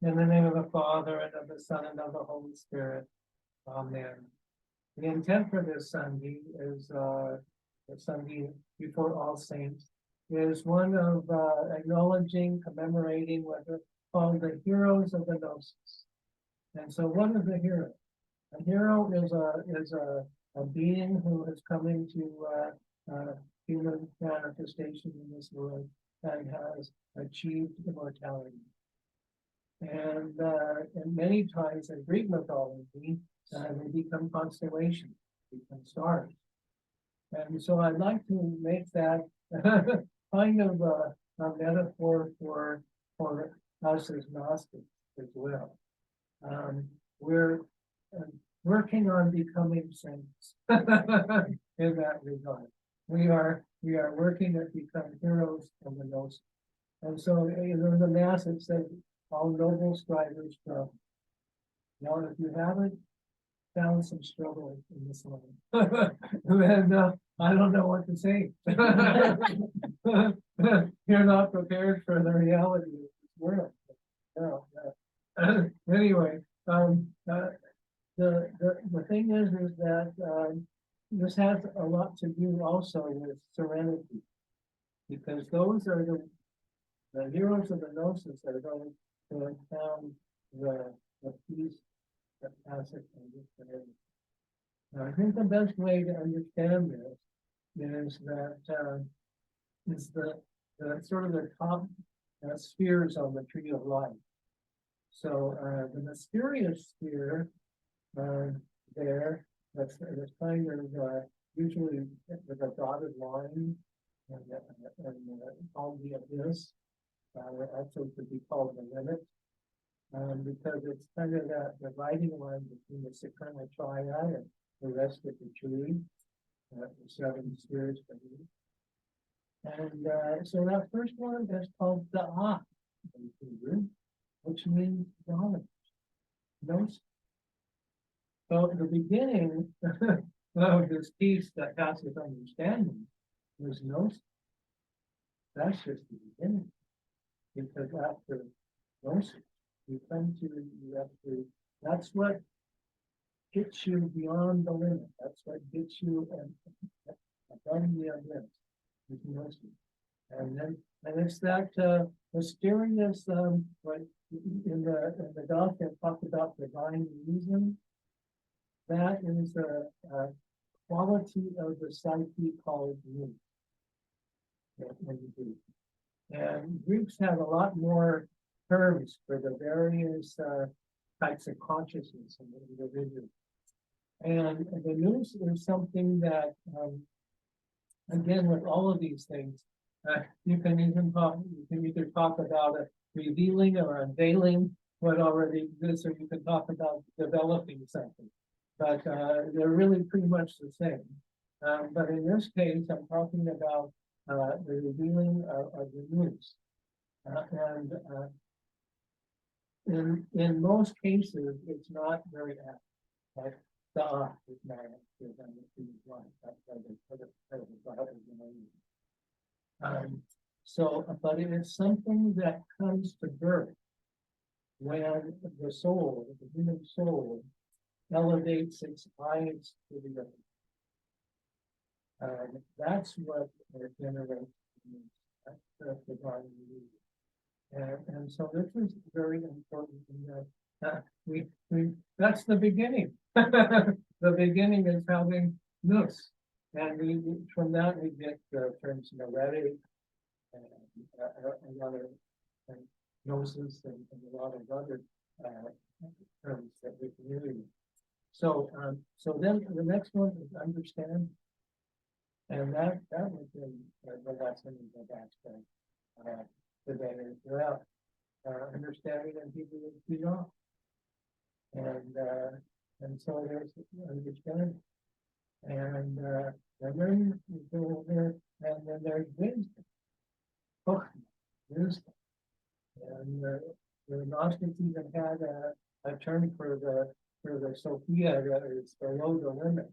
In the name of the Father, and of the Son, and of the Holy Spirit. Amen. The intent for this Sunday is the Sunday before All Saints is one of acknowledging, commemorating what are called the heroes of the Gnosis. And so, what is a hero? A hero is a being who is coming to human manifestation in this world and has achieved immortality. And many times in Greek mythology, they become constellations, become stars. And so I'd like to make that kind of a metaphor for us as Gnostics as well. We're working on becoming saints in that regard. We are working to become heroes of the Gnosis. And so in the Mass it says, all noble strivers struggle. Now, if you haven't found some struggle in this life, then I don't know what to say. You're not prepared for the reality of this world. No. Anyway, the thing is that this has a lot to do also with serenity, because those are the heroes of the Gnosis are those who have found the peace that passeth understanding. Now, I think the best way to understand this is that is the sort of the top spheres on the tree of life. So the mysterious sphere that's kind of usually with a dotted line and called the abyss. Also could be called the limit, because it's kind of that dividing line between the Sequana triad and the rest of the tree, the seven spheres. And so that first one is called the in Hebrew, which means knowledge. Gnosis. So the beginning of this peace that passes understanding is Gnosis. That's just the beginning. Because after Gnosis, that's what gets you beyond the limit. That's what gets you above the abyss. Gnosis. And it's that mysterious, like in the Gospel talk about divine reason. That is a quality of the psyche called me. And Greeks have a lot more terms for the various types of consciousness in the individual. And the nous is something that, again, with all of these things, you can either talk about a revealing or unveiling what already exists, or you can talk about developing something. But they're really pretty much the same. But in this case, I'm talking about the revealing of the nous. And in most cases, it's not very apt. Like the is not active and the one. That's why they put it as so, but it is something that comes to birth when the soul, the human soul, elevates its eyes to the earth. That's what generates. That's the divine religion. And so this is very important in that that's the beginning. The beginning is having nous. And from that we get the terms noetic and a lot of gnosis and a lot of other terms that we can use. So then the next one is understand. And that was the lesson in the background today as well. Understanding and people is beyond. And so there's understanding. And then you go over, and then there's wisdom. Wisdom. And the Gnostics even had a term for the Sophia that is below the limit.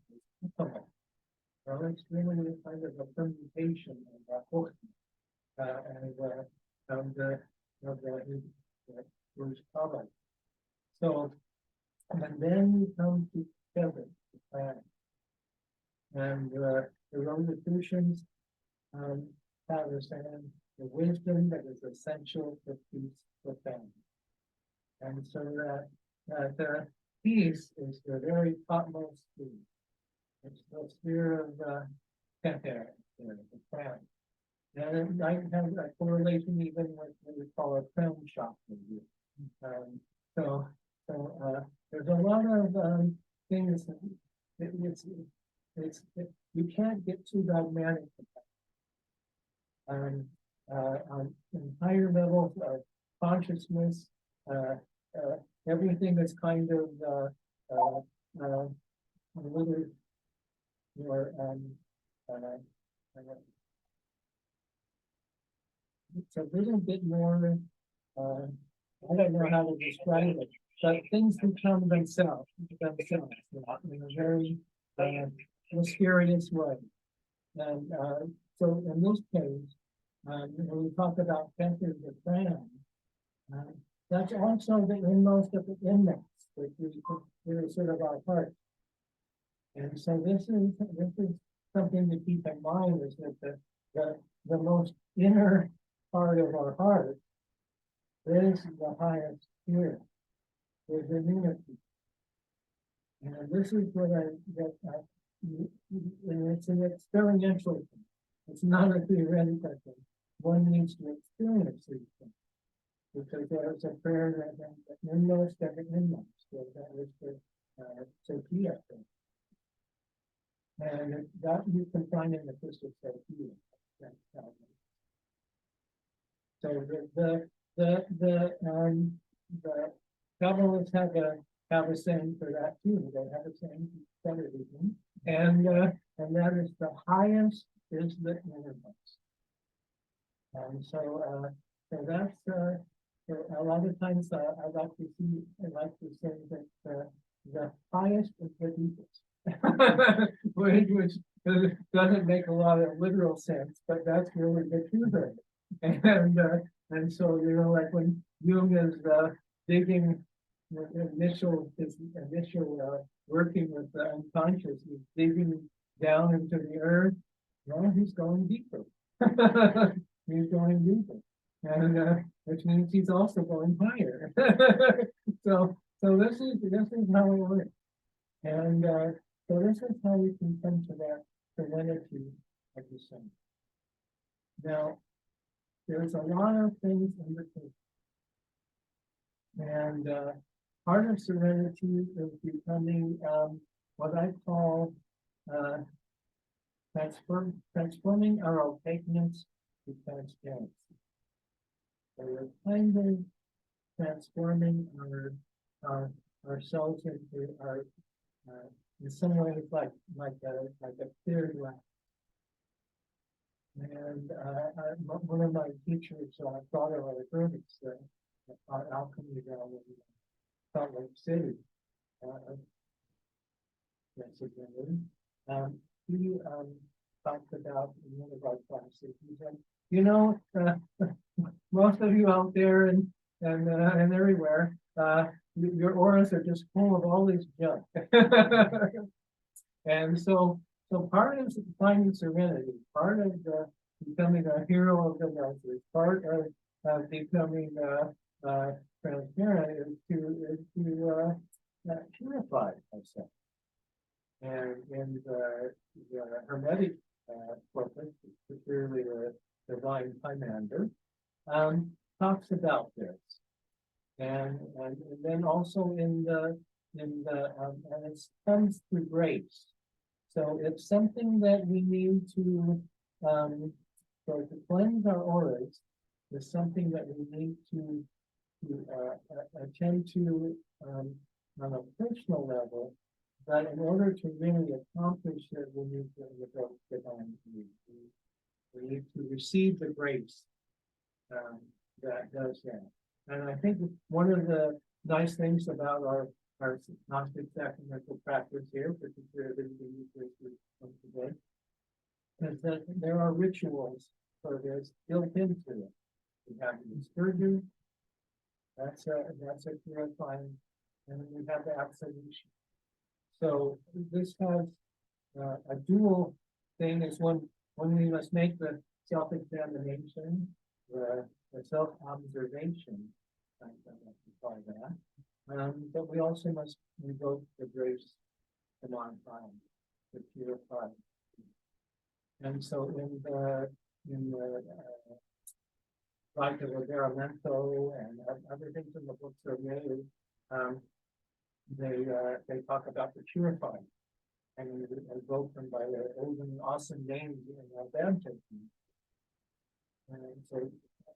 Well, it's really kind of a permutation of that book, and the was covered. So, and then we come to Kevin, the plan. And the Rosicrucians have the same, the wisdom that is essential for peace for family. And so that peace is the very topmost sphere. It's the sphere of Panther, the crown. And it might have a correlation even with what we call a crown chakra. So there's a lot of things that you can't get too dogmatic on higher levels of consciousness, everything that's kind of a little more it's a little bit more I don't know how to describe it, but things become themselves in a very mysterious way. And so in this case, when we talk about Panther the crown, that's also the inmost of the index, which is sort of our heart. And so this is something to keep in mind, is that the most inner part of our heart is the highest spirit, is the unity. And this is what and it's an experiential thing. It's not a theoretical thing. One needs to experience these things. Because there's a prayer that inmost of the inmost. So that was the Sophia thing. And that you can find in the Crystal Sophia. So the Kabbalists have a saying for that too. They have a saying for everything. And that is the highest is the innermost. And so that's a lot of times I like to say that the highest is the deepest. which doesn't make a lot of literal sense, but that's really the truth of it. And so, you know, like when Jung is digging his initial working with the unconscious, he's digging down into the earth. Well, he's going deeper. He's going deeper, and which means he's also going higher. so this is how it works, and so this is how we can come to that serenity of the sun. Now, there's a lot of things in between. And part of serenity is becoming what I call transforming our opaqueness to transparency. So we're kind of transforming ourselves into our in some ways like a clear glass. And one of my teachers thought of our hermits on alchemy down in Salt Lake City. He talked about in one of our classes. He said, you know, most of you out there and everywhere, your auras are just full of all this junk. And so part of finding serenity, part of becoming a hero of the message, part of becoming transparent is to purify ourselves. And in the Hermetic corpus, particularly the Divine Commander, talks about this. And then also in the and it comes through grace. So it's something that we need to so to cleanse our auras is something that we need to attend to on a personal level. But in order to really accomplish it, we need to invoke divine grace. We need to receive the grace that does that. And I think one of the nice things about our Gnostic sacramental practice here, particularly today, is that there are rituals for this built into it. We have the Spurgeon, That's a purifying, and then we have the absolution. So this has a dual thing is when we must make the self-examination, the self-observation, I don't know if you call that. But we also must invoke the grace of on time to purify. And so in the like the Veramento and other things in the books are made, they talk about the purifying and invoke them by their old and awesome names in our baptism. And so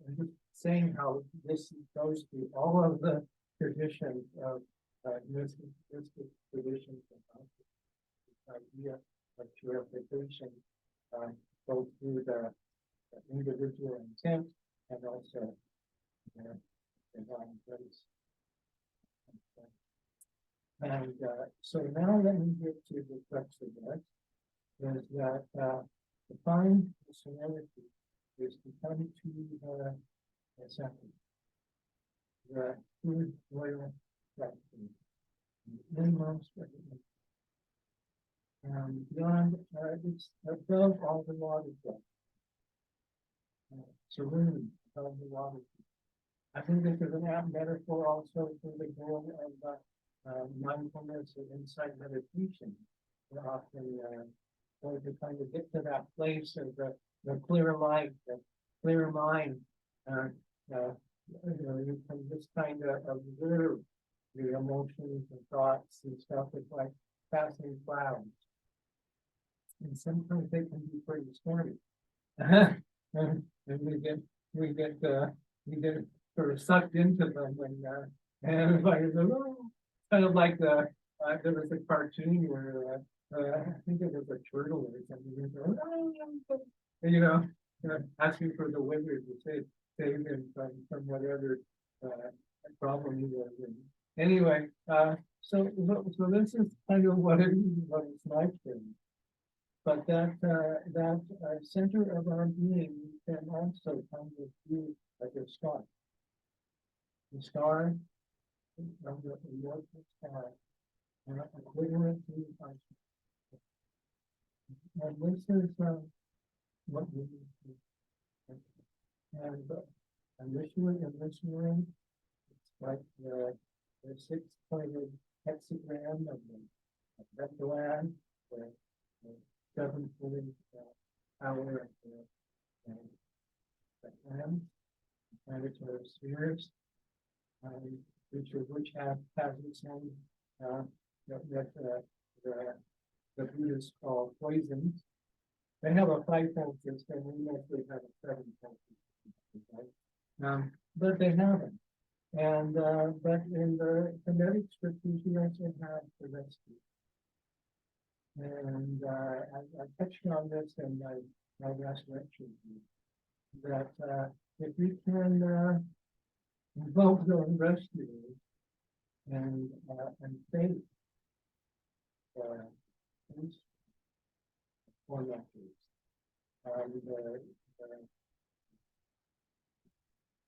I'm just saying how this goes through all of the traditions of mystic traditions about this idea of purification, both through the individual intent and also divine grace. And so now let me get to the crux of this, is that to find the serenity is to come to the second, the true royal practice, inmost beyond, it's above all the water depth, serene above the water. I think this is an apt metaphor also for the goal of mindfulness and insight meditation. We're often going to kind of get to that place of the clear light, the clear mind. You can just kind of observe the emotions and thoughts and stuff. It's like passing clouds. And sometimes they can be pretty stormy. and we get sort of sucked into them and everybody goes, oh, kind of like there was a cartoon where I think it was a turtle or something, asking for the wizard to save him from whatever problem he was in. Anyway, so this is kind of what it's like then. But that center of our being can also kind of be like a star. The star of the immortal star, equivalent to us. And this is what we need to do. And initially, it's like the six-pointed hexagram of the Vectoland, the seven-pointed power of the hand, planetary spheres, each of which has its own the Buddhists call poisons. They have a five-fold system. We mostly have a seven-fold system, right? But they have it. And but in the Kemetic scriptures, you also have the rescue. And I touched on this in my last lecture, that if we can invoke the rescue and faith, four lectures.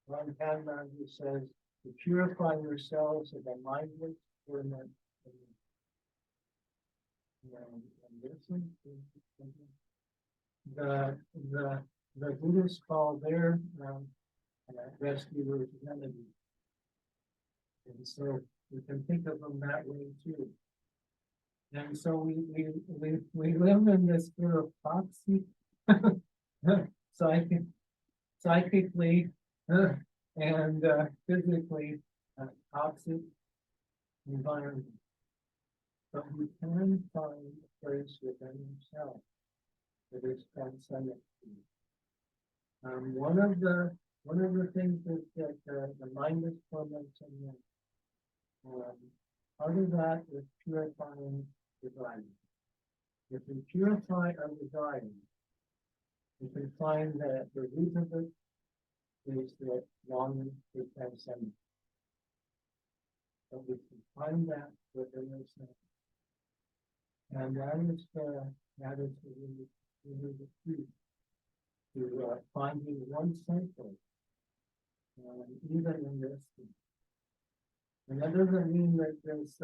Ron Padman, who says to purify yourselves of the mindless torment. The Buddhists call their rescuers remedies. And so we can think of them that way too. And so we live in this sort of toxic, psychically and physically toxic environment. But we can find a place within yourself that is transcendent. One of the things is that the mindless torments and part of that is purifying desire. If we purify our desire, we can find that the root of it is the longing for transcendence. But we can find that within ourselves. And that is the key to finding one cycle, even in this. And that doesn't mean that this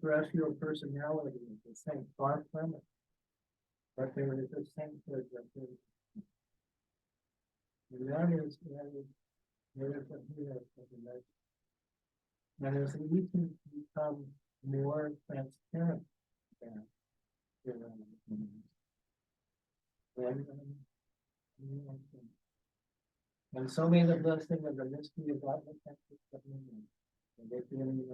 terrestrial personality is the same, far from it. But there is a sense of that. And that is a hero of the life. And as we can become more transparent, than, you know, and, and so may the blessing of the mystery of God. And they feel in the